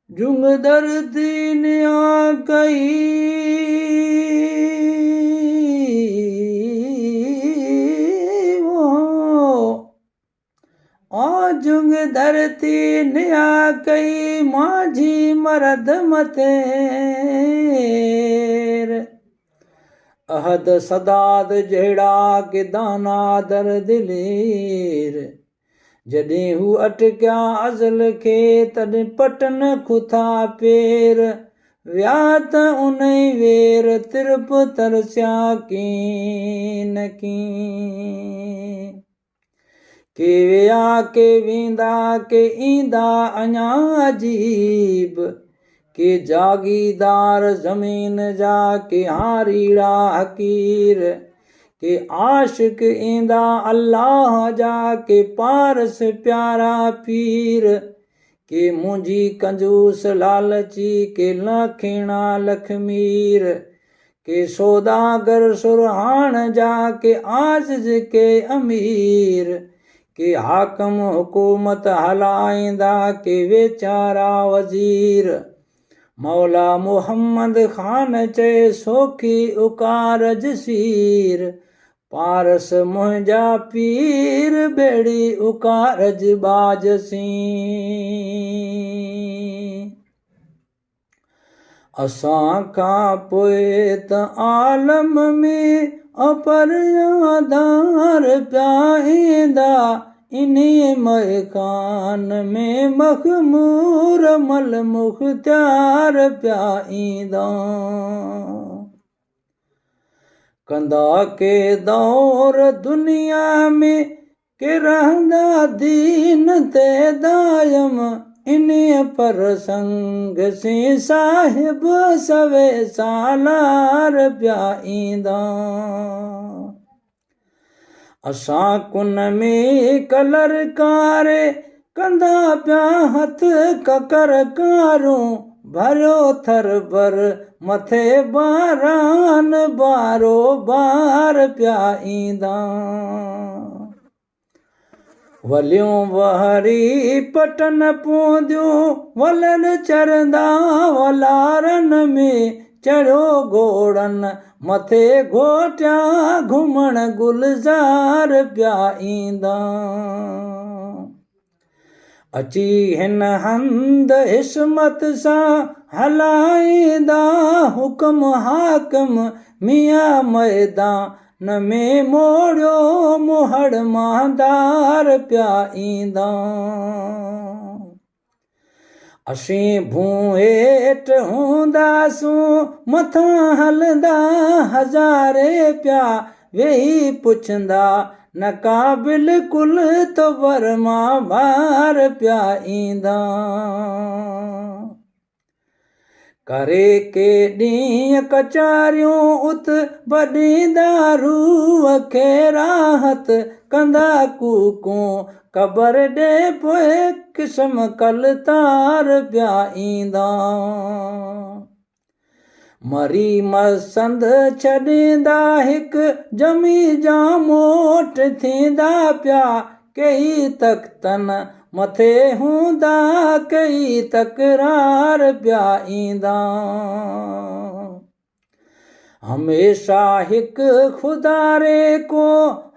Jung दर्दी ने आ गई जुंग धरती ने आ गई माझी मरद मतेर अहद सदाद जहिड़ा के दाना दर दिलेर जॾहिं हू अटकिया अज़ल खे तॾहिं पटन खुथा पेर विया त उन वेर तिरप तरसिया कीन के विया के वेंदा के ईंदा अञा अजीब के जागीदार ज़मीन जा के हारीड़ा हकीर के आशिक ईंदा अल्लाह जा के पारस प्यारा पीर के मुंहिंजी कंजूस लालची के लखेणा लखमीर के सौदागर सुरहान जा के आजिज़ के अमीर के हाकम हुकूमत हलाईंदा के वेचारा वज़ीर मौला मुहम्मद ख़ान चए सोखी उकार जसीर पारस मुंहिंजा पीर बेड़ी उकारज बाजसी असां खां पोइ त आलम में अपरयादार पिया ईंदा इन्हीअ मकान में मखमूर मल मुख्तियार पिया ईंदा कंदा के दौर दुनिया में के रहंदा दीन ते दायम इन्हीअ पर संग से साहिब सवे सालार पिया ईंदा असां कुन में कलर कारे कंदा पिया हथ ककर कारूं भरियो थर भर मथे बारान बारो बार पिया ईंदा वलियूं वहरी पटन पौंदियूं वलर चरंदा वलारन में चढ़ियो घोड़नि मथे घोटिया घुमण गुलज़ार पिया ईंदा अची हिन हंद हिस्मत सां हलाईंदा हुकम हाकम मियां मैदान में मोड़ियो मुहड़ मांदार पिया ईंदा असीं भूं हेठि हूंदासूं मथां हलंदा हज़ारे पिया वेही पुछंदा नका बिल्कुल तो बरमा बार पिया ईंदा करे के ॾींहं कचारियूं उत बॾींदा रूह खे राहत कंदा कूकूं क़बर ॾे पोइ किस्म कलतार पिया ईंदा मरी मसंद छॾींदा हिकु जमी जा मोट थींदा पिया कई तख़्तनि मथे हूंदा कई तकरार पिया ईंदा हमेशा हिकु ख़ुदारे को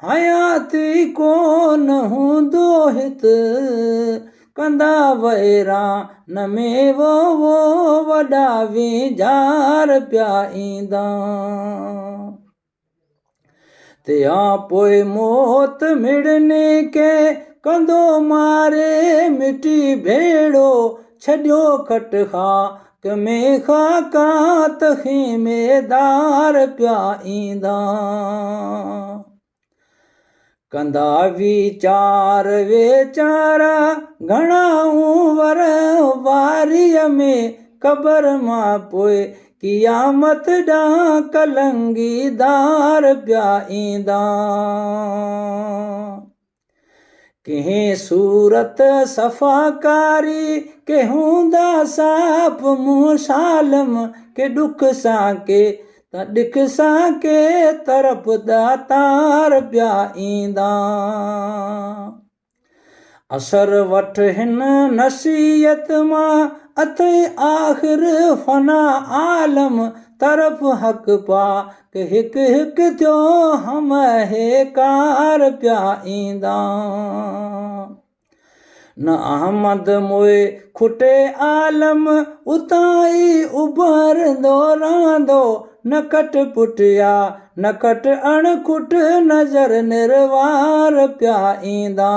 हयाती कोन हूंदो हिते कंदा वैरा न में वो वॾा वींझार पिया ईंदा तंहिं पोइ मौत मिड़ने के कंदो मारे मिटी भेड़ो छॾियो खटखा में खाकात ख़ीमेदार पिया ईंदा कंदा वीचार वेचारा घणा वर वारीअ में क़बर मां पोइ क़ियामत ॾांहुं कलंगीदार पिया ईंदा। कंहिं सूरत सफ़ाकारी के हूंदा साफ़ मुंहुं सालम के ॾुख सां के त ॾिख सां के तरफ़ दातार पिया ईंदा। असर वठ हिन नसीहत मां अथई आख़िर फ़ना आलम तरफ़ हक़ पा के हिकु हिकु थियो हम हेकार पिया ईंदा। न अहमद मोए खुटे आलम उतां ई उभरंदो रहंदो न कट पुटिया न कट अणकुट नज़र निर्वार पिया ईंदा।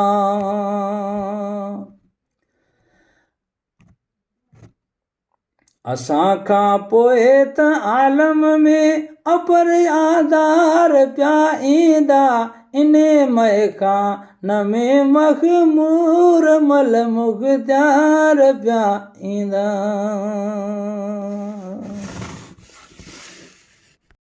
असां खां पोइ त आलम में अपरियादार पिया ईंदा। इने मए खां न में मख़मूर मल मुख़्तियार पिया ईंदा।